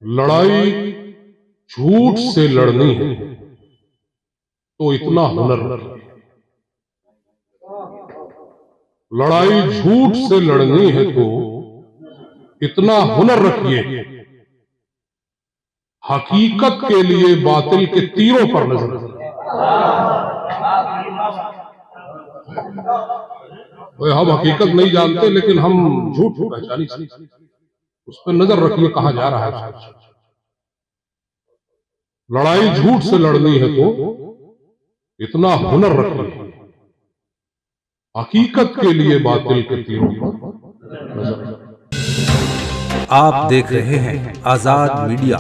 लड़ाई झूठ से लड़नी है तो इतना हुनर रखिए। लड़ाई झूठ से लड़नी है तो इतना हुनर रखिए। हकीकत के लिए बातिल के तीरों पर नजर रखिए। हम हकीकत नहीं जानते लेकिन हम झूठ को पहचानी सकते, उस पर नजर रखिए कहां जा रहा है। लड़ाई झूठ से लड़नी है तो इतना हुनर रखिए। हकीकत के लिए बातिल के तीरों पर नजर रखिए। आप देख रहे हैं आजाद मीडिया।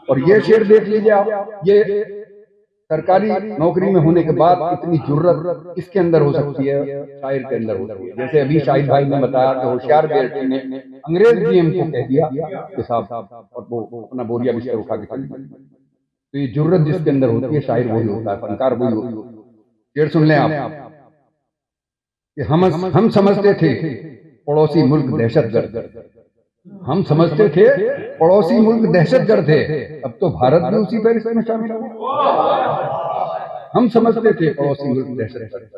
और ये शेर देख लीजिए आप, ये सरकारी नौकरी में होने के बाद इतनी जुर्रत किसके अंदर हो सकती है? शायर के अंदर होती है। जैसे अभी शाहिद भाई ने बताया कि होशियार बेटी ने अंग्रेज डीएम को कह दिया कि साहब, और वो अपना बोरिया बिस्तर उठा के चली गई। तो ये जुर्रत जिसके अंदर होती है, शायर वही होता है, फनकार वही होता है। शेर सुन लें आप कि हम समझते थे पड़ोसी मुल्क दहशतगर्द, हम समझते थे पड़ोसी मुल्क दहशतगर्द थे, अब तो भारत भी उसी फहरिस्त में शामिल हुआ। हम समझते थे पड़ोसी मुल्क दहशतगर्द,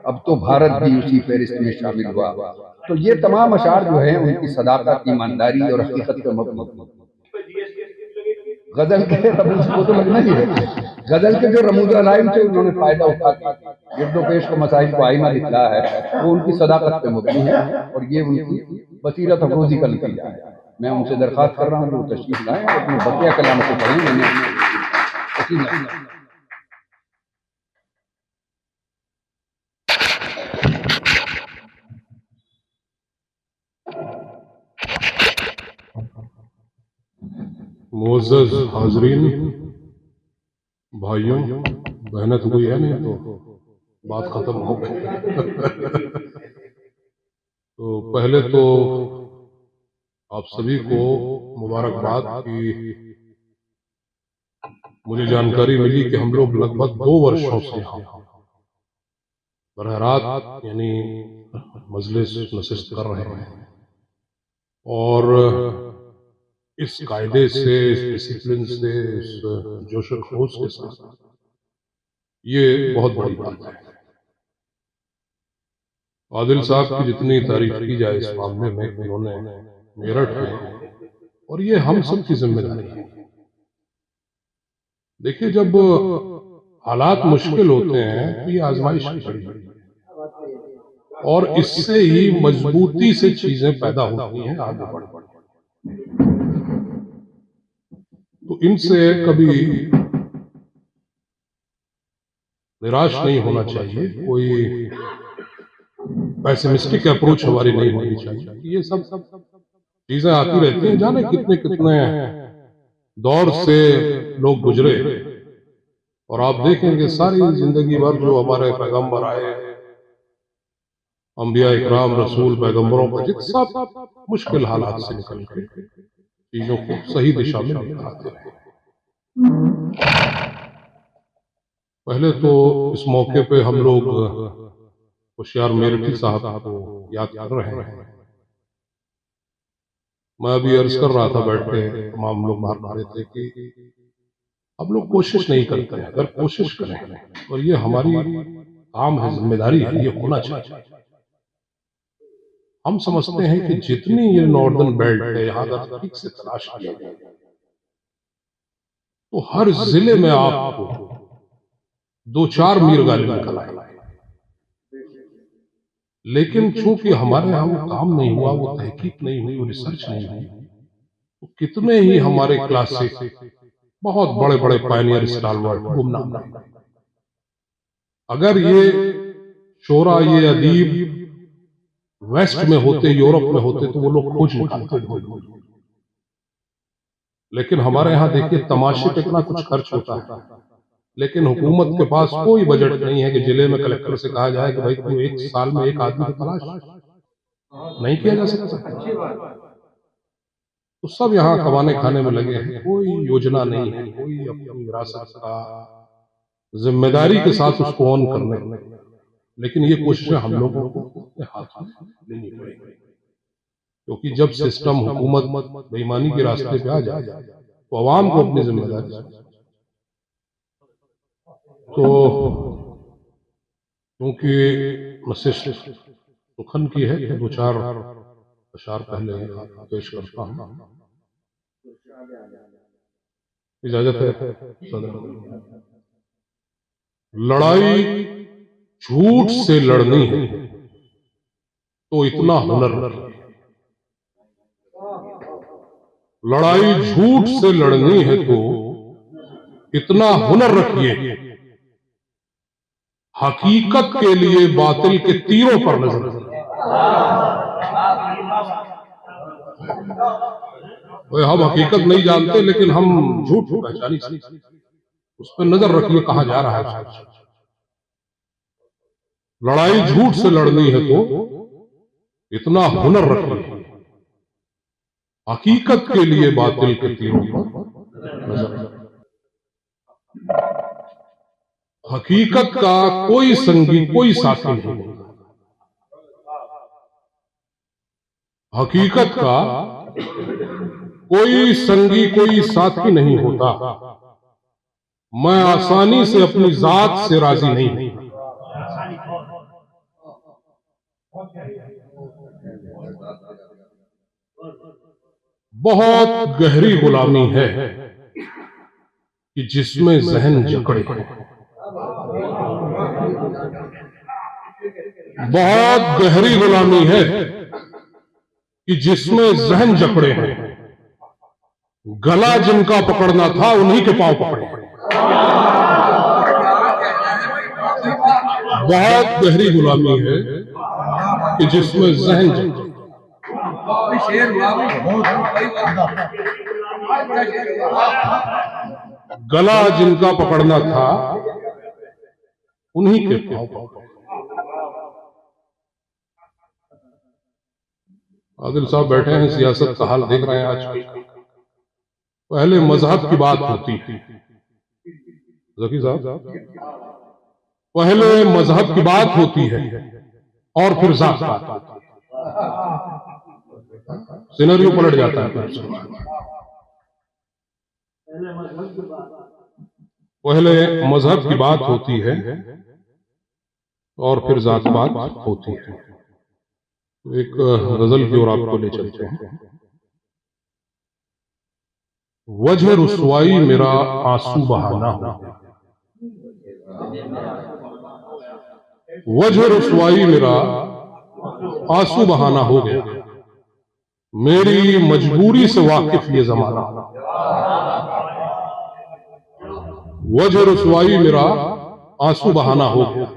अब तो भारत भी उसी फहरिस्त में शामिल हुआ। तो ये तमाम अशार जो हैं उनकी सदाकत, ईमानदारी और हकीकत पे मबनी। गजल के वो तो लगना ही है, गजल के जो रमूज अलाइम थे उन्होंने फायदा उठा के गिरदोपेश को मसाइल को आईना दिखला है, वो उनकी सदाकत पे मबनी है और ये उनकी बसीरत अफरोजी का नतीजा है। मैं उनसे दरखास्त कर रहा हूँ कि वो तशरीफ लाएं और अपने बकिया कलाम को पढ़ें। मैंने मोअज़्ज़ज़ हाज़रीन, भाइयों बहनें तो कोई है नहीं तो बात खत्म हो गई। तो पहले तो आप सभी को मुबारकबाद कि मुझे जानकारी मिली कि हम लोग लगभग 2 वर्षों से बरह रात यानी मजलिस नशिस्त कर रहे हैं और इस कायदे से, इस डिसिप्लिन से, इस जोश खरोश के साथ, ये बहुत बड़ी बात है। आदिल साहब की जितनी तारीफ की जाए इस मामले में, उन्होंने मेरठ में, और ये हम सब की जिम्मेदारी है। देखिए, जब हालात मुश्किल होते हैं तो ये आजमाइश बड़ी है और इससे ही मजबूती से चीजें पैदा होती हैं आगे बढ़। तो इनसे कभी निराश नहीं होना चाहिए, कोई पैसिमिस्टिक अप्रोच हमारी नहीं होनी चाहिए। ये सब चीजें आती रहती हैं, जाने कितने कितने दौर से लोग गुजरे और आप देखेंगे सारी जिंदगी भर जो हमारे पैगंबर आए, अंबिया इकराम, रसूल, पैगंबरों का जितना मुश्किल हालात से निकल के चीजों को सही दिशा में लेकर आते रहे। पहले तो इस मौके पे हम लोग होशियार मेरठी साहब को याद कर रहे हैं। मैं अभी अर्ज कर रहा था बैठ के, तमाम लोग बाहर आ रहे थे कि अब लोग कोशिश नहीं करते हैं। अगर कोशिश करें और ये हमारी काम है, जिम्मेदारी है, ये होना चाहिए। हम समझते हैं कि जितनी ये नॉर्दर्न बेल्ट है, यहाँ अगर ठीक से तलाश किया जाए तो हर जिले में आपको 2-4 मीर गालिब निकल आए। लेकिन चूंकि हमारे यहाँ वो काम नहीं हुआ, वो तहकीक नहीं हुई, वो रिसर्च नहीं हुई, तो कितने ही हमारे क्लासिक बहुत बड़े बड़े पायनियर स्टालवर्ट गुमनाम रहे। अगर ये शोरा, ये अदीब वेस्ट में होते, यूरोप में होते, तो वो लोग खोज निकालते। लेकिन हमारे यहाँ देखिए तमाशे पे इतना कुछ खर्च होता है लेकिन हुकूमत के पास कोई बजट नहीं है कि जिले में कलेक्टर से कहा जाए कि भाई तू एक साल में एक आदमी को तलाश, नहीं किया जा सकता। तो सब यहाँ कमाने खाने में लगे हैं, कोई योजना नहीं है, कोई अपनी विरासत का जिम्मेदारी के साथ उसको ऑन करने। लेकिन ये कोशिशें हम लोगों को अपने हाथ में लेनी पड़ेगी, क्योंकि जब सिस्टम हुकूमत बेईमानी के रास्ते पे आ जाए तो अवाम को अपनी जिम्मेदारी। तो क्योंकि नशिस्त सुखन की है तो दो चार अशार पहले पेश करता हूं। इजाजत है सदर। लड़ाई झूठ से लड़नी है तो इतना हुनर रखिए। लड़ाई झूठ से लड़नी है तो इतना हुनर रखिए। हकीकत के लिए बातिल के तीरों पर नजर रखिए। हम हकीकत नहीं जानते लेकिन हम झूठ पहचानी सकते, उस पर नजर रखिए कहा जा रहा है। लड़ाई झूठ से लड़नी है तो इतना हुनर रखिए। हकीकत के लिए बातिल के तीरों पर नजर रखिए। हकीकत का कोई संगी कोई साथी नहीं। हकीकत का कोई संगी कोई साथी नहीं होता। मैं आसानी से अपनी जात से राजी नहीं। बहुत गहरी गुलामी है कि जिसमें जहन जकड़े। बहुत गहरी गुलामी है कि जिसमें जहन जकड़े हैं। गला जिनका पकड़ना था उन्हीं के पांव पकड़े। बहुत गहरी गुलामी है कि जिसमें जहन जकड़े। गला जिनका पकड़ना था उन्हीं के पांव पकड़े। आदिल साहब बैठे हैं, सियासत का हाल देख रहे हैं आजकल। पहले मजहब की बात होती थी जकी साहब, पहले मजहब की बात होती है और फिर जात बात होती है। सिनेरियो पलट जाता है। पहले मजहब की बात होती है और फिर जात बात होती है। तो एक गजल की ओर आपको ले चलते हैं। वजह रुसवाई मेरा आंसू बहाना हो। वजह रुसवाई मेरा आंसू बहाना हो गया। मेरी मजबूरी से वाकिफ ये जमाना। वजह रुसवाई मेरा आंसू बहाना हो गया।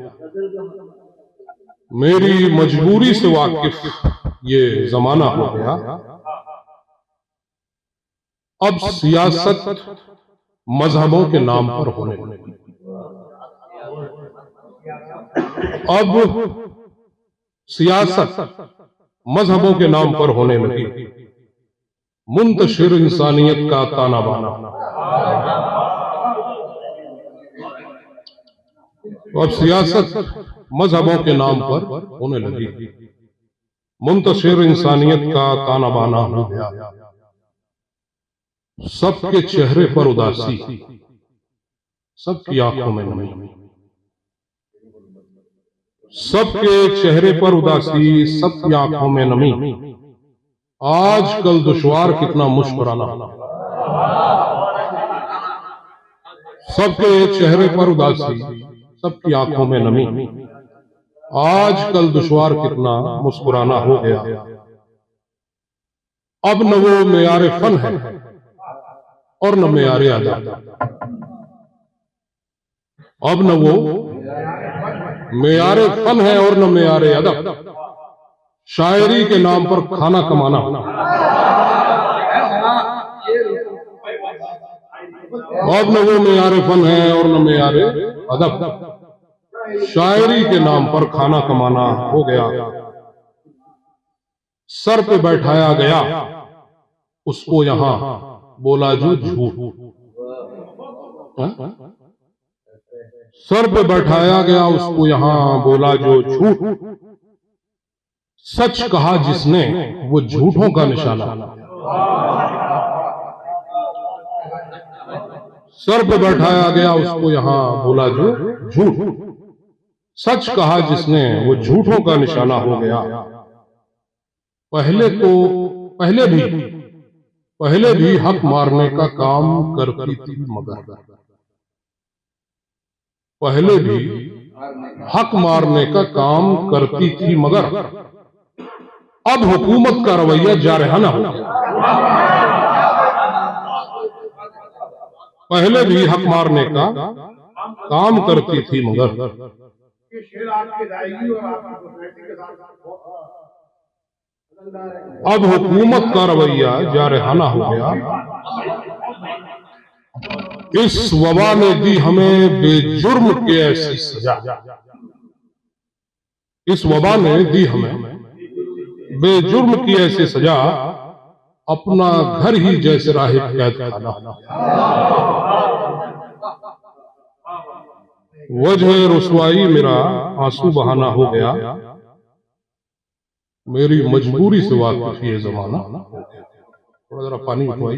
मेरी मजबूरी से वाकिफ ये जमाना हो गया। अब सियासत मजहबों के नाम पर होने लगी। अब सियासत मजहबों के नाम पर होने लगी। मुंतशिर इंसानियत का ताना बाना। अब सियासत मजहबों के नाम पर होने लगी। मुंतशिर इंसानियत का ताना बाना हो गया। सबके चेहरे पर उदासी, सबकी आंखों में नमी। सबके चेहरे पर उदासी, सबकी आंखों में नमी। आजकल दुश्वार कितना मुस्कुराना। सबके चेहरे पर उदासी, सबकी आंखों में नमी। आजकल दुश्वार कितना मुस्कुराना हो गया। अब न वो मेयारे फन है और न मेयारे अदब। अब न वो मेयारे फन है और न मेयारे अदब। शायरी के नाम पर खाना कमाना। अब न वो मेयारे फन है और न मेयारे अदब। शायरी के नाम पर खाना कमाना हो गया, सर पे बैठाया गया उसको यहां बोला जो झूठ। हाँ? सर पे बैठाया गया उसको यहां बोला जो झूठ। सच कहा जिसने वो झूठों का निशाना। सर पे बैठाया गया उसको यहां बोला जो झूठ। सच कहा जिसने वो झूठों का निशाना हो गया। पहले भी हक मारने का काम करती थी मगर। पहले भी हक मारने का काम करती थी मगर अब हुकूमत का रवैया जारहाना हो गया। पहले भी हक मारने का काम करती थी मगर अब हुकूमत का रवैया जारहाना हो गया। इस वबा ने दी हमें बेजुर्म की ऐसी सजा। इस वबा ने दी हमें बेजुर्म की ऐसी सजा, अपना घर ही जैसे राहिब कैद खाना। वजह रुसवाई मेरा आंसू बहाना हो गया, मेरी मजबूरी से वाकिफ ये जमाना। थोड़ा जरा पानी उठवाई।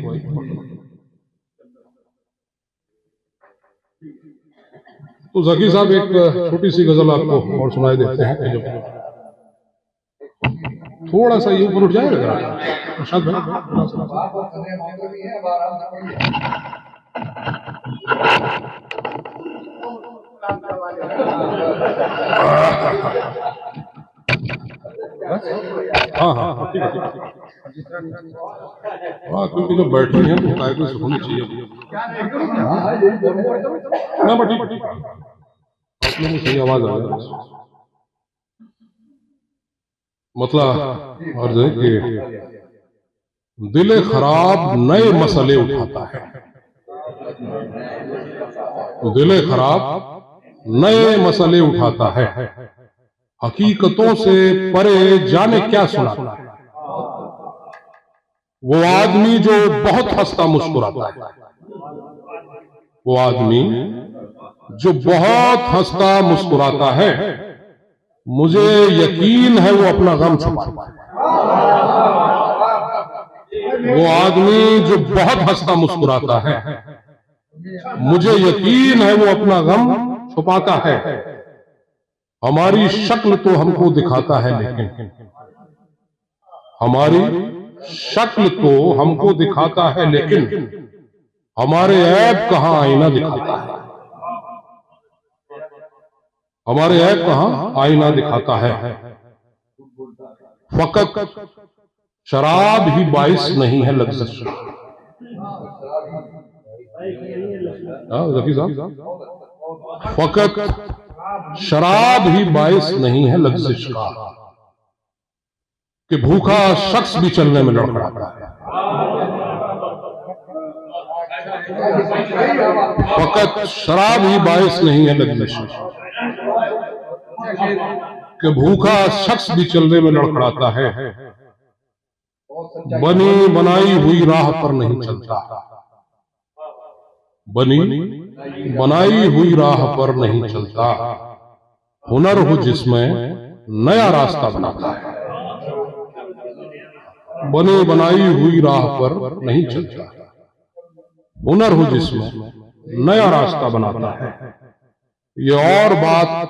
तो जकी साहब एक छोटी सी गजल आपको और सुनाई देते हैं कि जब थोड़ा सा ये ऊपर उठ जाएगा जरा शायद हाँ हाँ हाँ ठीक है। हाँ क्योंकि जब बैठे हैं तो कायदे से होनी चाहिए। हाँ ठीक आप लोगों को सही आवाज आ रहा है। मतलब अर्ज है कि दिल खराब नए मसले उठाता है। दिल खराब नए मसले उठाता है, हकीकतों से परे जाने क्या सुनाता है। वो आदमी जो बहुत हंसता मुस्कुराता है। वो आदमी जो बहुत हंसता मुस्कुराता है, मुझे यकीन है वो अपना गम छुपाता है। वो आदमी जो बहुत हंसता मुस्कुराता है, मुझे यकीन है वो अपना गम छुपाता है। हमारी शक्ल तो हमको दिखाता है लेकिन हमारी शक्ल तो हमको दिखाता है लेकिन हमारे ऐब कहां आईना दिखाता है। हमारे ऐब कहां आईना दिखाता है। फकत शराब ही बाइस नहीं है लज्जत। जकी साहब फकत शराब ही बाइस नहीं है लज्जिश का, कि भूखा शख्स भी चलने में लड़खड़ाता है। फकत शराब ही बाइस नहीं है लज्जिश कि भूखा शख्स भी चलने में लड़खड़ाता है। बनी बनाई हुई राह पर नहीं चलता। बनी बनाई हुई राह पर नहीं चलता। हुनर हो जिसमें नया रास्ता बनाता है। बनी बनाई हुई राह पर नहीं चलता। हुनर हो जिसमें नया रास्ता बनाता है। ये और बात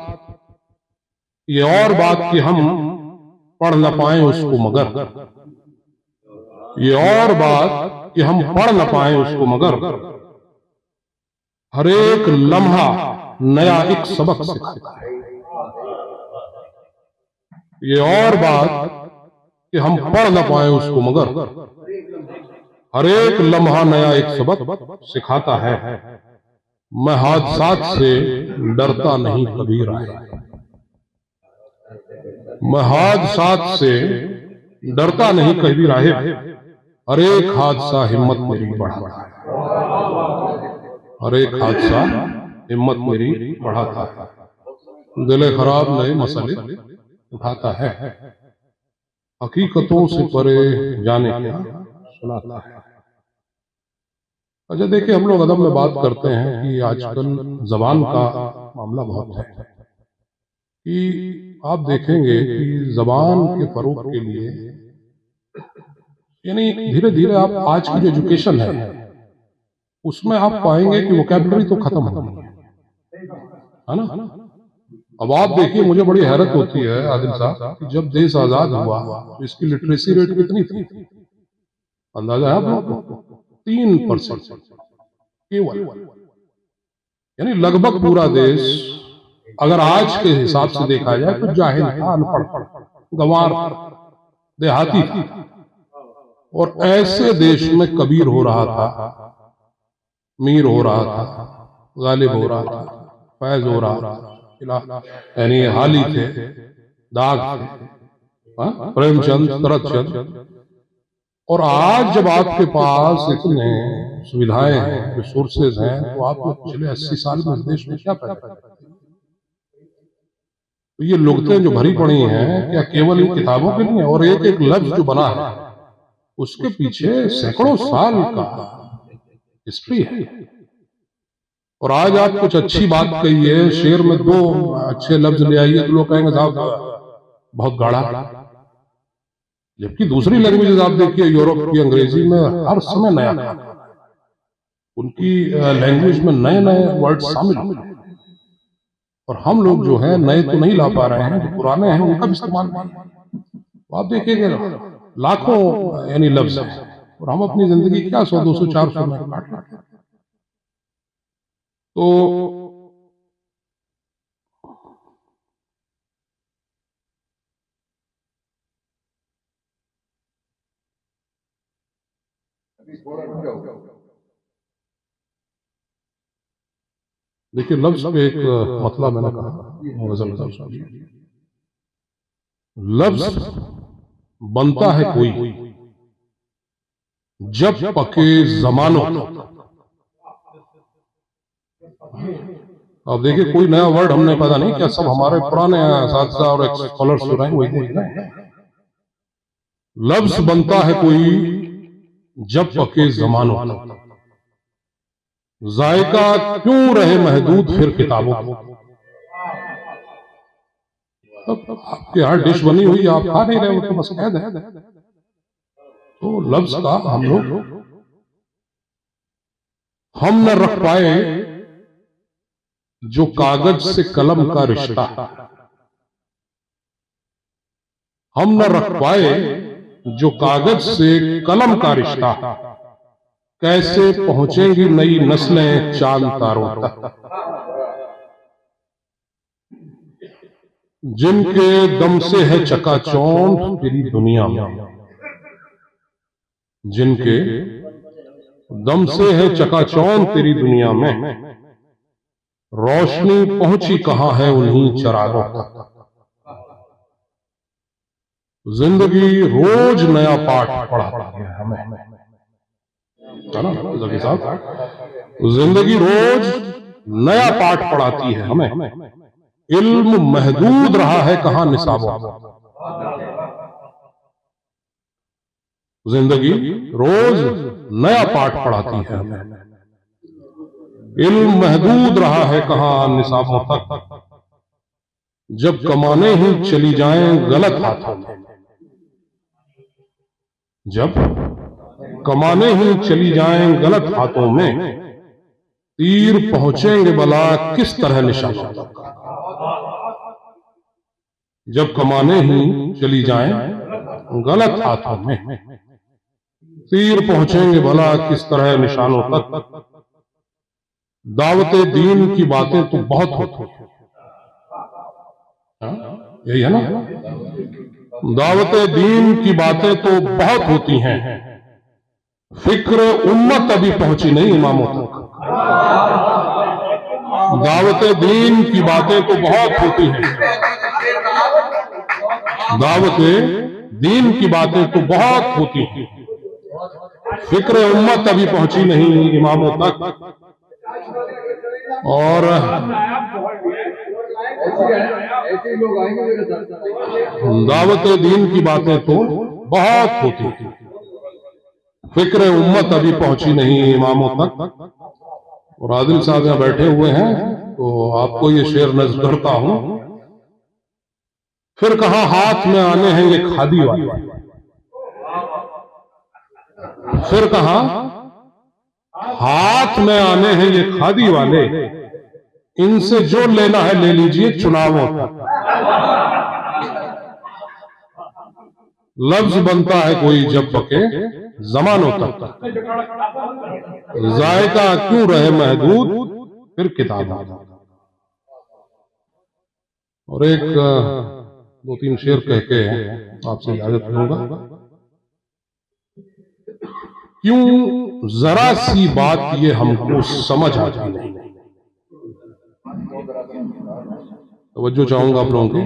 कि हम पढ़ न पाए उसको मगर। ये और बात कि हम पढ़ न पाए उसको मगर हर एक लम्हा नया एक सबक सिखाता है। ये और बात कि हम पढ़ न पाए उसको मगर हर एक लम्हा नया एक सबक सिखाता है। मैं हादसात से डरता नहीं कभी राहे। मैं हादसात से डरता नहीं कभी राहे। हर एक हादसा हिम्मत मेरी बढ़ाता है। हर एक हादसा हिम्मत मेरी बढ़ाता है, दिले खराब नए मसले उठाता है, हकीकतों से परे जाने क्या सुनाता है। अच्छा देखिए, हम लोग अदब में बात करते हैं कि आजकल जबान का मामला बहुत है कि आप देखेंगे कि जबान के फरोग के लिए यानी धीरे धीरे आप आज की जो एजुकेशन है उसमें आप पाएंगे कि वोकैबुलरी तो खत्म हो गई है ना। अब आप देखिए, मुझे बड़ी हैरत होती है आदिल साहब कि जब देश आजाद हुआ तो इसकी लिटरेसी रेट कितनी थी, अंदाजा है आप लोग को? 3% केवल। यानी लगभग पूरा देश अगर आज के हिसाब से देखा जाए तो जाहिल था, अनपढ़, गंवार, देहाती था। और ऐसे देश में कबीर हो रहा था, मीर हो रहा था, गालिब हो रहा था, फैज हो रहा था, यानी हाली थे, दाग थे, प्रेमचंद, शरदचंद। और आज जब आपके पास इतने सुविधाएं हैं, रिसोर्सेज हैं, तो आप लोग पिछले 80 साल में इस देश में क्या पैदा करते हैं? तो ये लुग़तें जो भरी पड़ी हैं, क्या केवल इन किताबों के लिए? और एक एक लफ्ज जो बना है उसके पीछे सैकड़ों साल का हिस्ट्री है। और आज आप कुछ अच्छी बात कहिए, शेर में 2 अच्छे लफ्ज ले आइए तो लोग कहेंगे साहब बहुत गाढ़ा। जबकि दूसरी लैंग्वेजेस आप देखिए, यूरोप की अंग्रेजी में हर समय नया, उनकी लैंग्वेज में नए नए वर्ड शामिल हैं। और हम लोग जो है नए तो नहीं ला पा रहे हैं, जो पुराने हैं उनका भी इस्तेमाल नहीं। तो आप देखिएगा लाखों यानी लफ्ज हैं और हम अपनी जिंदगी क्या 100, 200, 400 में काट रहे हैं। तो देखिए, लफ्ज पे एक मतलब मैंने कहा, लफ्ज बनता है कोई जब पके जमानों। अब देखिए, कोई नया वर्ड हमने पैदा नहीं किया, सब हमारे पुराने साथी और स्कॉलर्स जो रहे वही बोल रहे हैं। लफ्ज बनता है कोई जब पके जमानों, जायका क्यों रहे महदूद फिर किताबों। आपके यहाँ डिश बनी हुई, आप खा नहीं रहे हो तो बस कैद है। तो लफ्ज का हम न रख पाए जो कागज से कलम का रिश्ता, हम न रख पाए जो कागज से कलम का रिश्ता, कैसे पहुंचेंगी नई नस्लें चांद तारों तक। जिनके दम से है चकाचौंध तेरी दुनिया में, जिनके दम से है चकाचौंध तेरी दुनिया में, रोशनी पहुंची कहां है उन्हीं चरागों तक। जिंदगी रोज नया पाठ पढ़ाती है हमें, है ना जकी साहब? जिंदगी रोज नया पाठ पढ़ाती है हमें, इल्म महदूद रहा है कहां निसाबों। जिंदगी रोज नया पाठ पढ़ाती है हमें, इल्म महदूद रहा है कहां निसाबों तक। जब कमाने ही चली जाएं गलत हाथों में, जब कमाने ही चली जाएं गलत हाथों में, तीर पहुंचेंगे भला किस तरह निशानों तक। जब कमाने ही चली जाएं गलत हाथों में, तीर पहुंचेंगे भला किस तरह निशानों तक। दावते दीन की बातें तो बहुत होती हैं, यही है ना? दावते दीन की बातें तो बहुत होती हैं, फिक्र उम्मत अभी पहुंची नहीं इमामों तक। दावते दीन की बातें तो बहुत होती हैं, दावते दीन की बातें तो बहुत होती हैं, फिक्र उम्मत अभी पहुंची नहीं इमामों तक। और ऐसे लोग आएंगे मेरे साथ। दावत दीन की बातें तो बहुत होती थी, फिक्र उम्मत अभी पहुंची नहीं इमामों तक। और आदिल साहब यहाँ बैठे हुए हैं तो आपको ये शेर नज़्म करता हूं। फिर कहा हाथ में आने हैं ये खादी वाले, फिर कहा हाथ में आने हैं ये खादी वाले, इनसे जो लेना है ले लीजिए चुनावों तक। लफ्ज बनता है कोई जब पके जमानों तक, जायका क्यों रहे महदूद फिर किताब। और एक दो तीन शेर कह के आपसे इजाजत लूंगा। क्यों जरा सी बात ये हमको समझ आती नहीं। तवज्जो चाहूंगा आप लोगों की।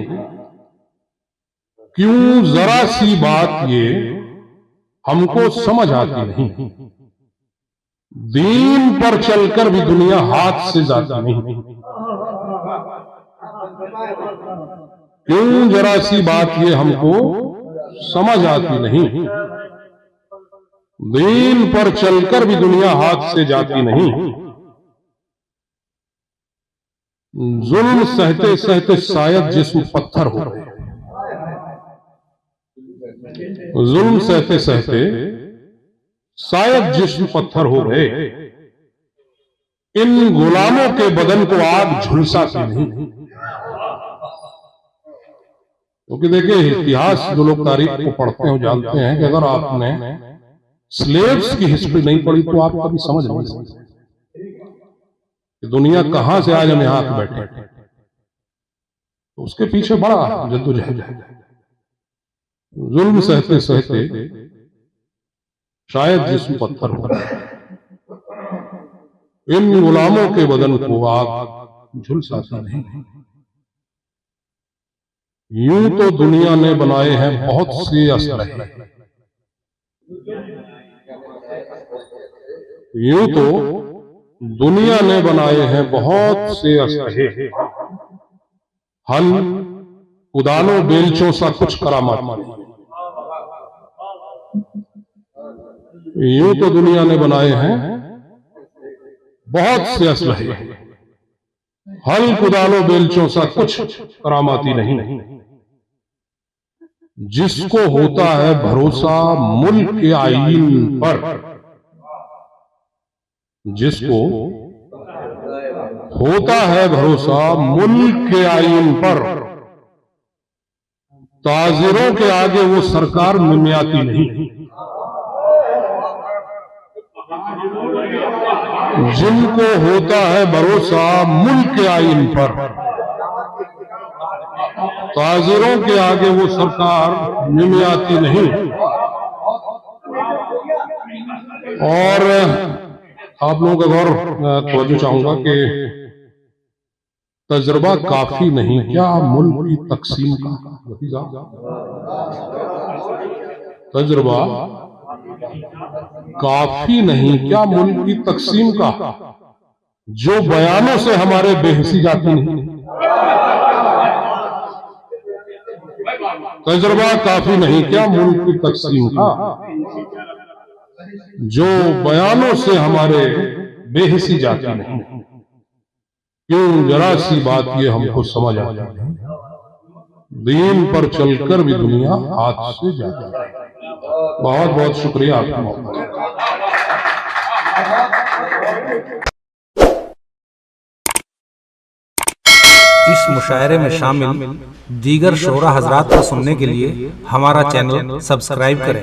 क्यों जरा सी बात ये हमको समझ आती नहीं, दीन पर चलकर भी दुनिया हाथ से जाती नहीं। क्यों जरा सी बात ये हमको समझ आती नहीं, दीन पर चलकर भी दुनिया हाथ से जाती नहीं। जुल्म सहते सहते शायद जिस्म पत्थर हो गए, जुल्म सहते सहते शायद जिस्म पत्थर हो गए। इन गुलामों के बदन को आग झुलसाती नहीं। क्योंकि देखिए इतिहास जो लोग तारीख को पढ़ते हैं जानते हैं कि अगर आपने स्लेव्स की हिस्ट्री नहीं पढ़ी तो आप कभी समझ नहीं सकते कि दुनिया कहां से आज हम यहां बैठे। तो उसके पीछे बड़ा जद्दोजहद है। जुल्म सहते सहते शायद जिस्म पत्थर हो, इन गुलामों के बदन को आग झुलसाती नहीं। यूं तो दुनिया ने बनाए हैं बहुत से असलहे, यूं तो दुनिया ने बनाए हैं बहुत से असलहे, हल कुदानों बेलचों सा कुछ करामात नहीं। यूं तो दुनिया ने बनाए हैं बहुत से असलहे, हल कुदानों बेलचों सा कुछ करामाती नहीं। जिसको होता है भरोसा मुल्क के आईन पर, जिसको होता है भरोसा मुल्क के आईन पर, ताजिरों के आगे वो सरकार मिमियाती नहीं। जिनको होता है भरोसा मुल्क के आईन पर, ताजिरों के आगे वो सरकार मिमियाती नहीं। और आप लोगों का गौर तवज्जो चाहूंगा कि तजुर्बा काफी नहीं क्या मुल्क की तकसीम का। तजुर्बा काफी नहीं क्या मुल्क की तकसीम का, जो बयानों से हमारे बेहिसी जाती नहीं। तजुर्बा काफी नहीं क्या मुल्क की तकसीम का, जो बयानों से हमारे बेहिसी जाती नहीं। क्यों जरा सी बात ये हमको समझ आ जाए, दीन पर चलकर भी दुनिया हाथ से जाती है। बहुत बहुत शुक्रिया आपका। इस मुशायरे में शामिल दीगर शोरा हजरात को सुनने के लिए हमारा चैनल सब्सक्राइब करें।